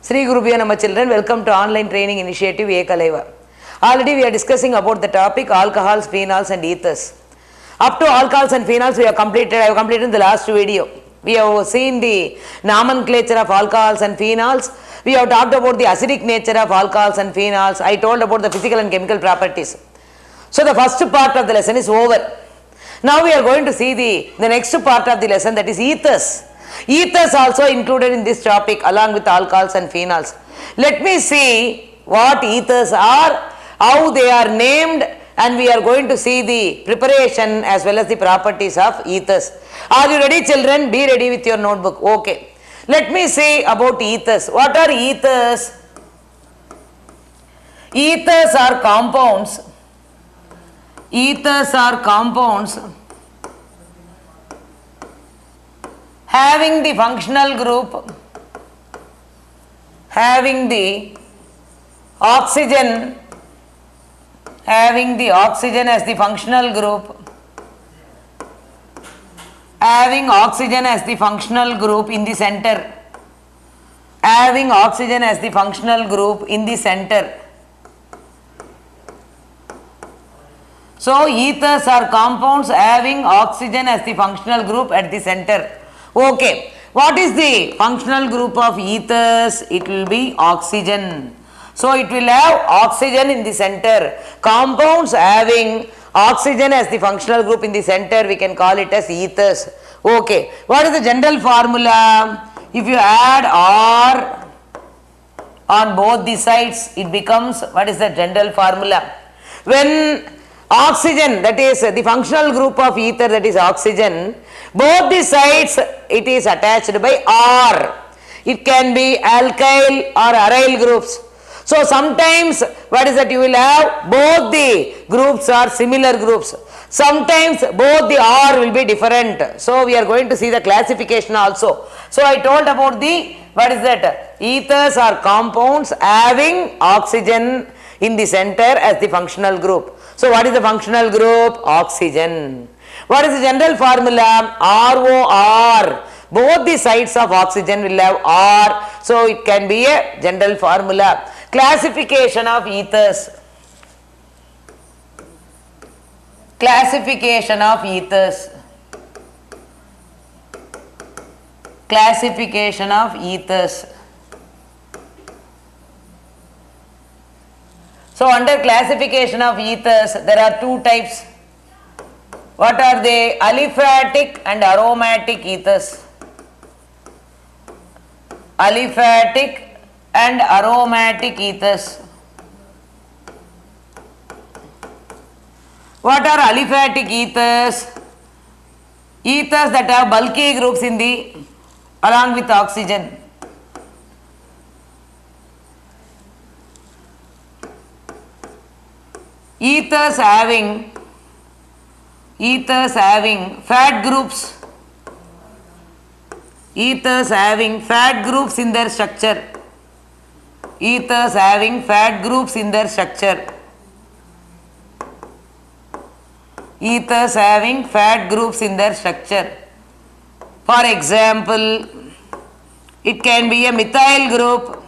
Sri Gurubhyo Namah children, welcome to online training initiative Ekalaiva. Already we are discussing about the topic alcohols, phenols and ethers. Up to alcohols and phenols we have completed, I have completed in the last video. We have seen the nomenclature of alcohols and phenols. We have talked about the acidic nature of alcohols and phenols. I told about the physical and chemical properties. So the first part of the lesson is over. Now we are going to see the next part of the lesson, that is ethers. Ethers also included in this topic along with alcohols and phenols. Let me see what ethers are, how they are named, and we are going to see the preparation as well as the properties of ethers. Are you ready children? Be ready with your notebook. Okay. Let me say about ethers. What are ethers? Ethers are compounds. Ethers are compounds having the functional group, having the oxygen as the functional group, having oxygen as the functional group in the center, having oxygen as the functional group in the center. So ethers are compounds having oxygen as the functional group at the center. Okay, what is the functional group of ethers? It will be oxygen. So it will have oxygen in the center. Compounds having oxygen as the functional group in the center, we can call it as ethers. Okay, what is the general formula? If you add R on both the sides, it becomes, what is the general formula? When oxygen, that is the functional group of ether, that is oxygen, both the sides it is attached by R. It can be alkyl or aryl groups. So sometimes what is that, you will have both the groups are similar groups. Sometimes both the R will be different. So we are going to see the classification also. So I told about the, what is that, ethers are compounds having oxygen in the center as the functional group. So what is the functional group? Oxygen. What is the general formula? ROR. Both the sides of oxygen will have R. So it can be a general formula. Classification of ethers. Classification of ethers. Classification of ethers. So under classification of ethers, there are two types. What are they? Aliphatic and aromatic ethers. Aliphatic and aromatic ethers. What are aliphatic ethers? Ethers that have bulky groups in the, along with oxygen. Ethers having fat groups. Ethers having fat groups in their structure. Ethers having fat groups in their structure. Ethers having fat groups in their structure. For example, it can be a methyl group.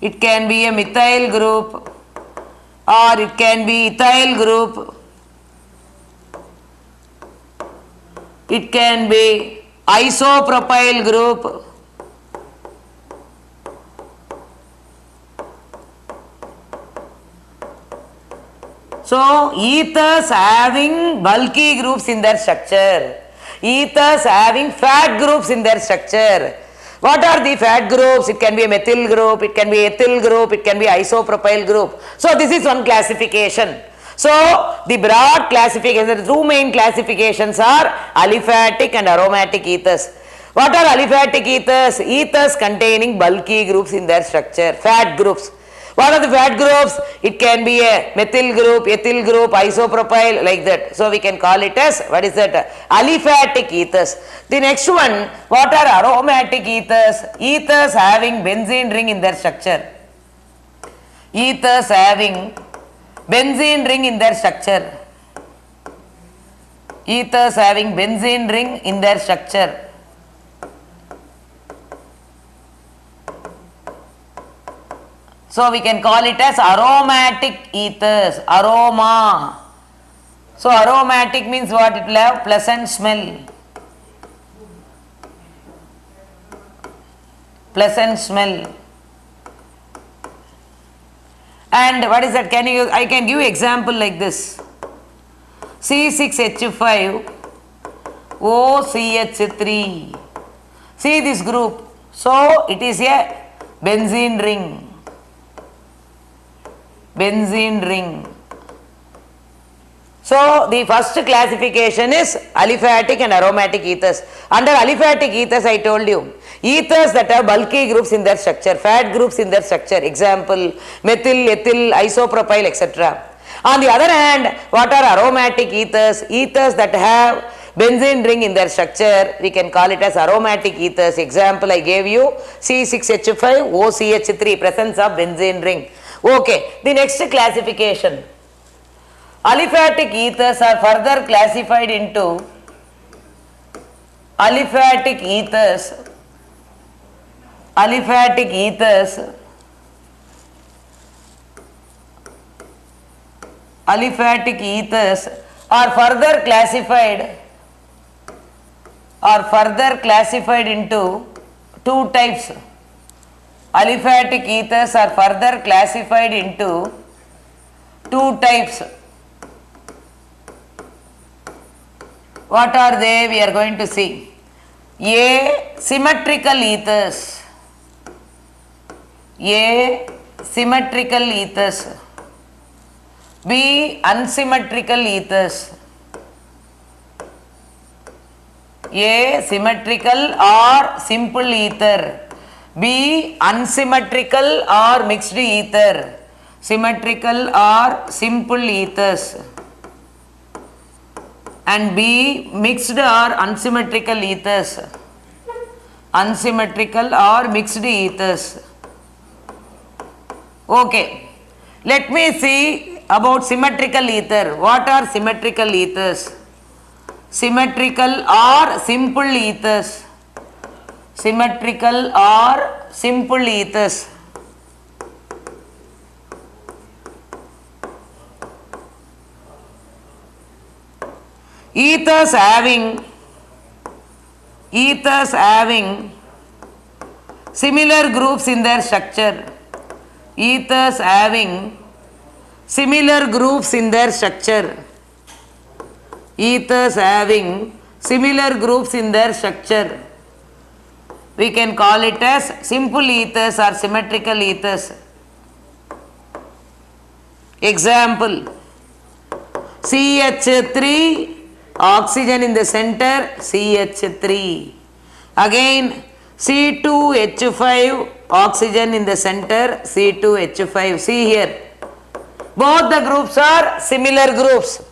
It can be a methyl group, or it can be ethyl group. It can be isopropyl group. So ethers having bulky groups in their structure. Ethers having fat groups in their structure. What are the fat groups? It can be a methyl group, it can be ethyl group, it can be isopropyl group. So this is one classification. So the broad classification, the two main classifications are aliphatic and aromatic ethers. What are aliphatic ethers? Ethers containing bulky groups in their structure, fat groups. What are the fat groups? It can be a methyl group, ethyl group, isopropyl, like that. So we can call it as, what is that? Aliphatic ethers. The next one, what are aromatic ethers? Ethers having benzene ring in their structure. Ethers having benzene ring in their structure. Ethers having benzene ring in their structure. So we can call it as aromatic ethers, aroma. So aromatic means what? It will have pleasant smell. Pleasant smell. And what is that? I can give example like this. C6H5 OCH3. See this group. So it is a benzene ring. Benzene ring. So the first classification is aliphatic and aromatic ethers. Under aliphatic ethers, I told you, ethers that have bulky groups in their structure, fat groups in their structure, example methyl, ethyl, isopropyl, etc. On the other hand, what are aromatic ethers? Ethers that have benzene ring in their structure, we can call it as aromatic ethers. Example I gave you, C6H5 OCH3, presence of benzene ring. Okay, the next classification. Aliphatic ethers are further classified into aliphatic ethers are further classified into two types. Aliphatic ethers are further classified into two types. What are they? We are going to see. A. Symmetrical ethers. A. Symmetrical ethers. B. Unsymmetrical ethers. A. Symmetrical or simple ether. B. Unsymmetrical or mixed ether. Symmetrical or simple ethers. And B. Mixed or unsymmetrical ethers. Unsymmetrical or mixed ethers. Okay. Let me see about symmetrical ether. What are symmetrical ethers? Symmetrical or simple ethers. Symmetrical or simple ethers. Ethers having similar groups in their structure. Ethers having similar groups in their structure. Ethers having similar groups in their structure. We can call it as simple ethers or symmetrical ethers. Example, CH3, oxygen in the center, CH3. Again, C2H5, oxygen in the center, C2H5. See here, both the groups are similar groups.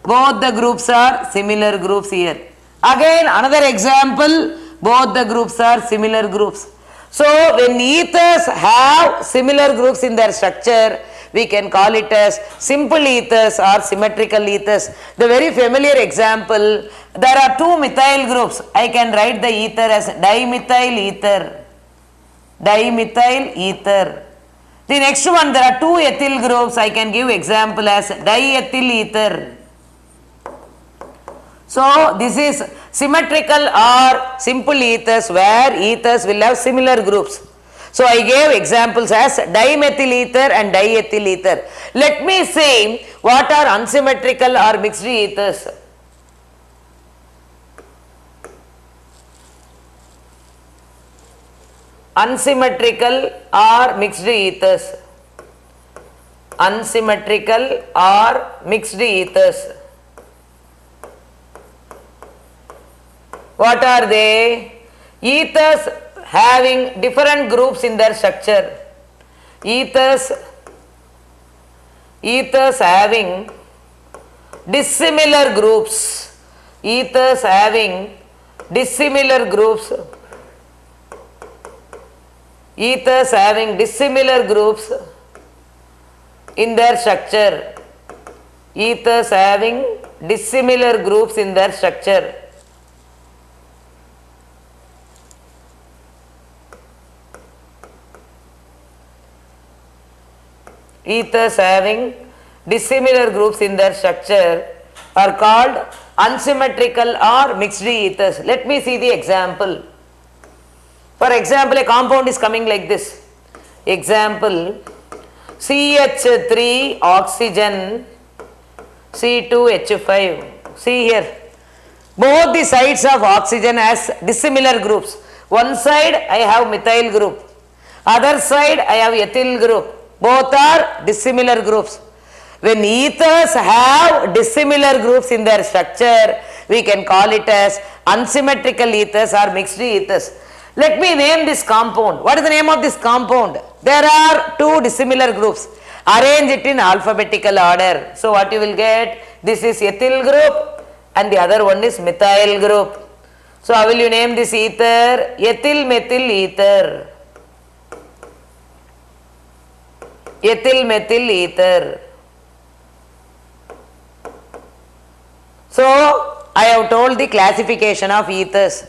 Both the groups are similar groups here. Again, another example, both the groups are similar groups. So, when ethers have similar groups in their structure, we can call it as simple ethers or symmetrical ethers. The very familiar example, there are two methyl groups. I can write the ether as dimethyl ether. Dimethyl ether. The next one, there are two ethyl groups. I can give example as diethyl ether. So, this is symmetrical or simple ethers where ethers will have similar groups. So, I gave examples as dimethyl ether and diethyl ether. Let me see what are unsymmetrical or mixed ethers. Unsymmetrical or mixed ethers. Unsymmetrical or mixed ethers. What are they? Ethers having different groups in their structure. Ethers having dissimilar groups. Ethers having dissimilar groups. Ethers having dissimilar groups in their structure. Ethers having dissimilar groups in their structure. ethers having dissimilar groups in their structure are called unsymmetrical or mixed ethers. Let me see the example. For example, a compound is coming like this. Example, CH3 oxygen C2H5. See here, both the sides of oxygen has dissimilar groups. One side I have methyl group, other side I have ethyl group. Both are dissimilar groups. When ethers have dissimilar groups in their structure, we can call it as unsymmetrical ethers or mixed ethers. Let me name this compound. What is the name of this compound? There are two dissimilar groups. Arrange it in alphabetical order. So what you will get? This is ethyl group and the other one is methyl group. So how will you name this ether? Ethyl methyl ether. Ethyl methyl ether. So I have told the classification of ethers.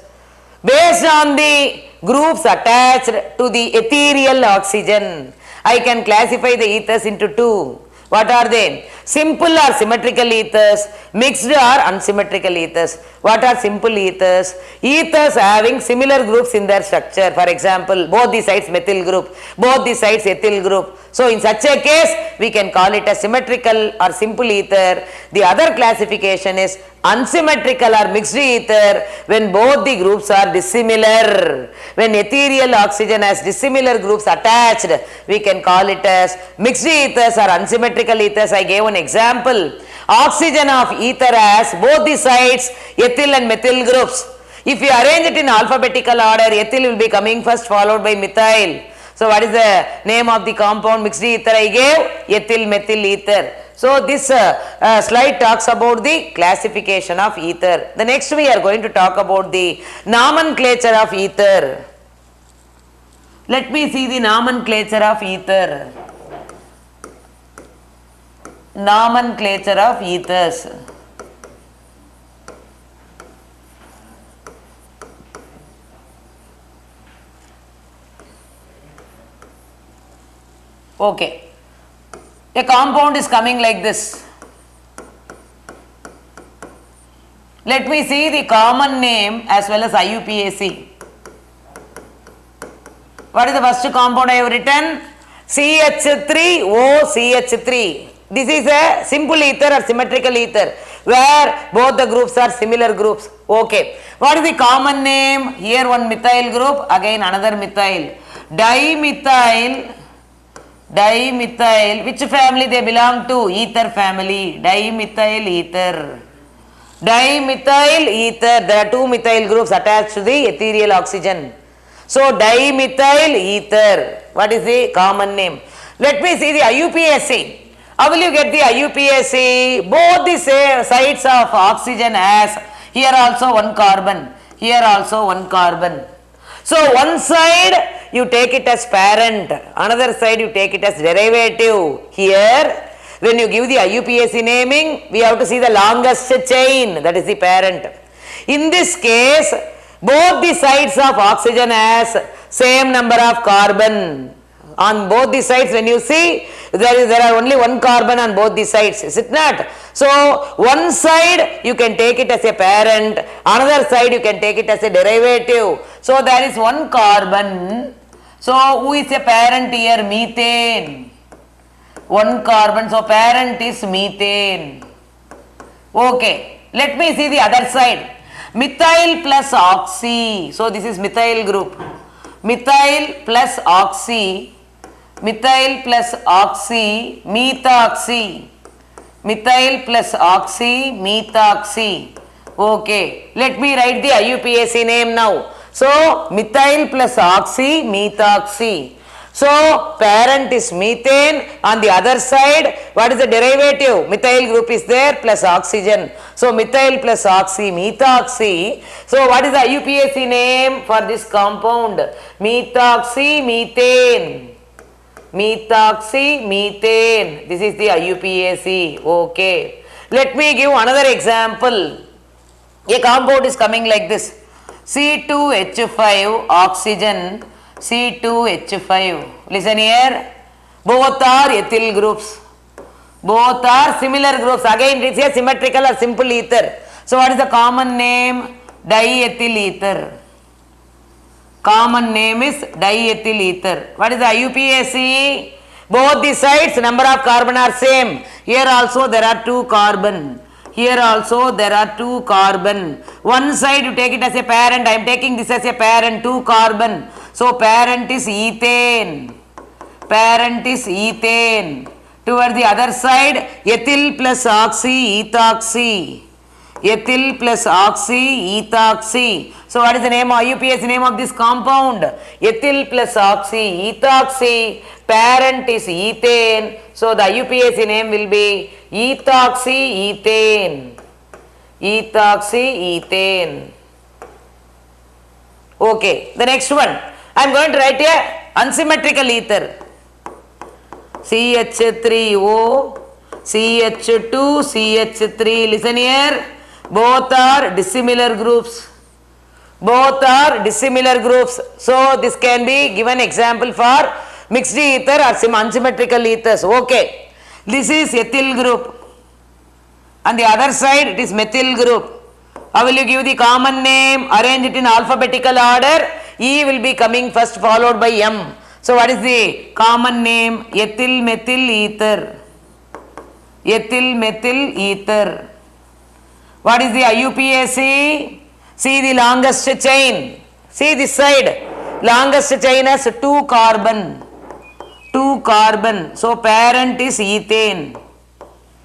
Based on the groups attached to the ethereal oxygen, I can classify the ethers into two. What are they? Simple or symmetrical ethers, mixed or unsymmetrical ethers. What are simple ethers? Ethers having similar groups in their structure. For example, both the sides methyl group, both the sides ethyl group. So in such a case, we can call it a symmetrical or simple ether. The other classification is unsymmetrical or mixed ether when both the groups are dissimilar. When ethereal oxygen has dissimilar groups attached, we can call it as mixed ethers or unsymmetrical ethers. I gave an example. Oxygen of ether has both the sides ethyl and methyl groups. If you arrange it in alphabetical order, ethyl will be coming first, followed by methyl. So what is the name of the compound mixed ether I gave? Ethyl methyl ether. So this slide talks about the classification of ether. The next we are going to talk about the nomenclature of ether. Let me see the nomenclature of ether. Nomenclature of ethers. Okay. A compound is coming like this. Let me see the common name as well as IUPAC. What is the first compound I have written? CH3OCH3. This is a simple ether or symmetrical ether where both the groups are similar groups. Okay. What is the common name? Here one methyl group, again another methyl. Dimethyl. Which family they belong to? Ether family. Dimethyl ether. Dimethyl ether. There are two methyl groups attached to the ethereal oxygen. So dimethyl ether. What is the common name? Let me see the IUPAC. How will you get the IUPAC? Both the sides of oxygen has here also one carbon. Here also one carbon. So one side you take it as parent, another side you take it as derivative. Here when you give the IUPAC naming, we have to see the longest chain, that is the parent. In this case, both the sides of oxygen has same number of carbon. On both the sides when you see, there are only one carbon on both the sides, is it not? So one side you can take it as a parent, another side you can take it as a derivative. So there is one carbon. So who is a parent here? Methane. One carbon, so parent is methane. Okay, let me see the other side. Methyl plus oxy. So this is methyl group. Methyl plus oxy. Methyl plus oxy, methoxy. Methyl plus oxy, methoxy. Okay, let me write the IUPAC name now. So methyl plus oxy, methoxy. So parent is methane. On the other side, what is the derivative? Methyl group is there plus oxygen. So methyl plus oxy, methoxy. So what is the IUPAC name for this compound? Methoxy methane. Methoxy methane. This is the IUPAC. Okay. Let me give another example. A compound is coming like this. C2H5 oxygen C2H5. Listen here. Both are ethyl groups. Both are similar groups. Again, it is a symmetrical or simple ether. So, what is the common name? Diethyl ether. Common name is diethyl ether. What is the IUPAC? Both the sides number of carbon are same. Here also there are 2 carbon. Here also there are 2 carbon. One side you take it as a parent. I am taking this as a parent, 2 carbon. So parent is ethane. Parent is ethane. Towards the other side, ethyl plus oxy, ethoxy. Ethyl plus oxy, ethoxy. So what is the name, IUPAC name of this compound? Ethyl plus oxy, ethoxy. Parent is ethane. So the IUPAC name will be ethoxy ethane. Ethoxy ethane. Okay, the next one. I am going to write a unsymmetrical ether. CH3O, CH2, CH3. Listen here. Both are dissimilar groups. Both are dissimilar groups. So this can be given example for mixed ether or unsymmetrical ethers. Okay. This is ethyl group. On the other side it is methyl group. How will you give the common name? Arrange it in alphabetical order. E will be coming first, followed by M. So what is the common name? Ethyl methyl ether. Ethyl methyl ether. What is the IUPAC? See the longest chain. See this side. Longest chain has 2 carbon. 2 carbon. So parent is ethane.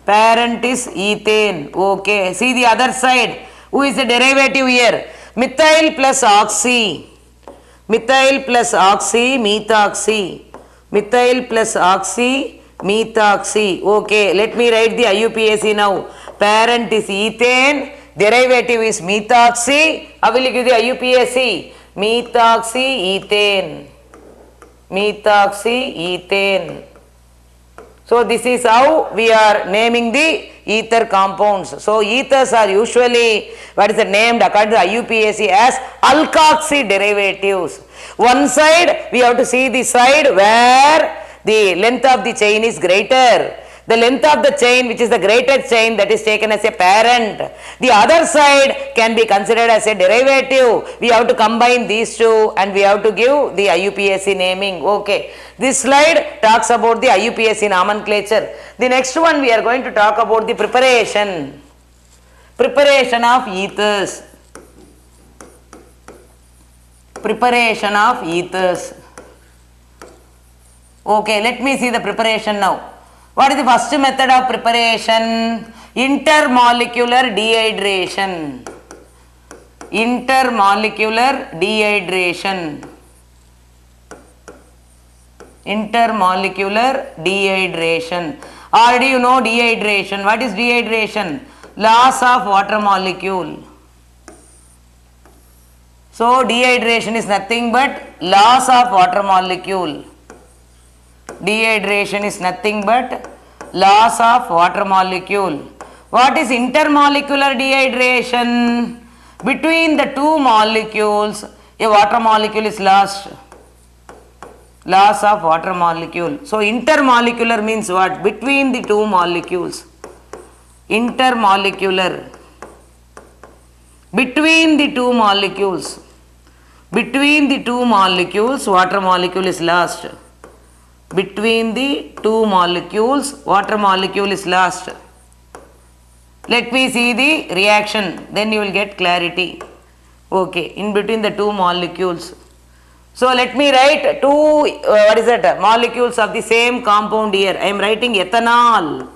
Parent is ethane. Okay. See the other side. Who is the derivative here? Methyl plus oxy. Methyl plus oxy, methoxy. Methyl plus oxy, methoxy. Okay. Let me write the IUPAC now. Parent is ethane, derivative is methoxy. I will give the IUPAC. Methoxy ethane. Methoxy ethane. So this is how we are naming the ether compounds. So ethers are usually, what is the named according to IUPAC as alkoxy derivatives. One side we have to see the side where the length of the chain is greater. The length of the chain, which is the greater chain, that is taken as a parent. The other side can be considered as a derivative. We have to combine these two and we have to give the IUPAC naming. Okay. This slide talks about the IUPAC nomenclature. The next one we are going to talk about the preparation. Preparation of ethers. Preparation of ethers. Okay, let me see the preparation now. What is the first method of preparation? Intermolecular dehydration. Intermolecular dehydration. Intermolecular dehydration. Already you know dehydration. What is dehydration? Loss of water molecule. So dehydration is nothing but loss of water molecule. Dehydration is nothing but loss of water molecule. What is intermolecular dehydration? Between the 2 molecules, a water molecule is lost. Loss of water molecule. So intermolecular means what? Between the 2 molecules. Intermolecular. Between the 2 molecules. Between the 2 molecules, water molecule is lost. Between the 2 molecules, water molecule is lost. Let me see the reaction, then you will get clarity. Okay, in between the 2 molecules. So let me write 2 molecules of the same compound here. I am writing ethanol.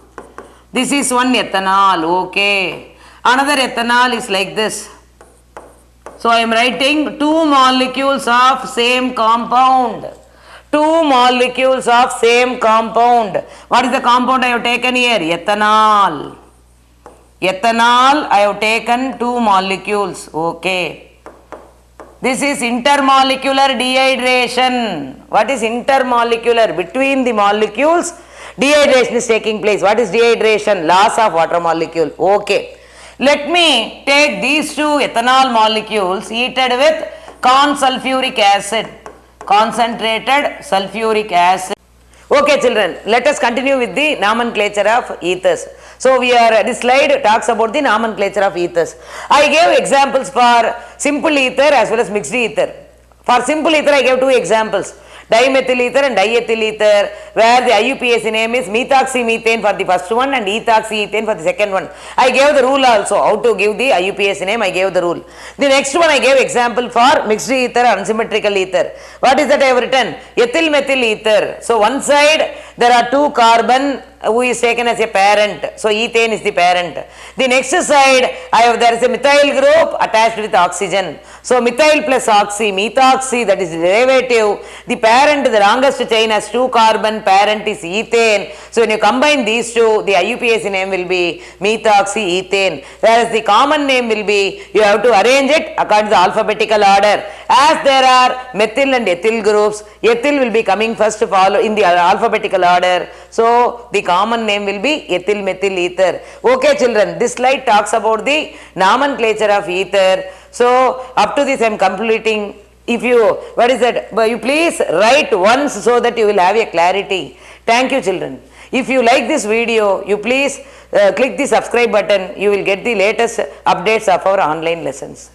This is one ethanol. Okay. Another ethanol is like this. So I am writing 2 molecules of same compound. 2 molecules of same compound. What is the compound I have taken here? Ethanol. Ethanol, I have taken 2 molecules. Okay. This is intermolecular dehydration. What is intermolecular? Between the molecules, dehydration is taking place. What is dehydration? Loss of water molecule. Okay. Let me take these 2 ethanol molecules heated with corn sulfuric acid. Concentrated sulfuric acid. Okay, children, let us continue with the nomenclature of ethers. So, this slide talks about the nomenclature of ethers. I gave examples for simple ether as well as mixed ether. For simple ether, I gave two examples. Dimethyl ether and diethyl ether, where the IUPAC name is methoxymethane for the first one and ethoxyethane for the second one. I gave the rule also, how to give the IUPAC name, I gave the rule. The next one I gave example for mixed ether or unsymmetrical ether. What is that I have written? Ethyl methyl ether. So one side there are two carbon who is taken as a parent. So ethane is the parent. The next side there is a methyl group attached with oxygen. So methyl plus oxy, methoxy, that is derivative. The parent, the longest chain has two carbon, parent is ethane. So when you combine these two, the IUPAC name will be methoxyethane. Whereas the common name will be, you have to arrange it according to the alphabetical order. As there are methyl and ethyl groups, ethyl will be coming first follow in the alphabetical order. So the common name will be ethyl methyl ether. Okay, children, this slide talks about the nomenclature of ether. So up to this I am completing. If you, what is that? You please write once so that you will have a clarity. Thank you, children. If you like this video, you please click the subscribe button. You will get the latest updates of our online lessons.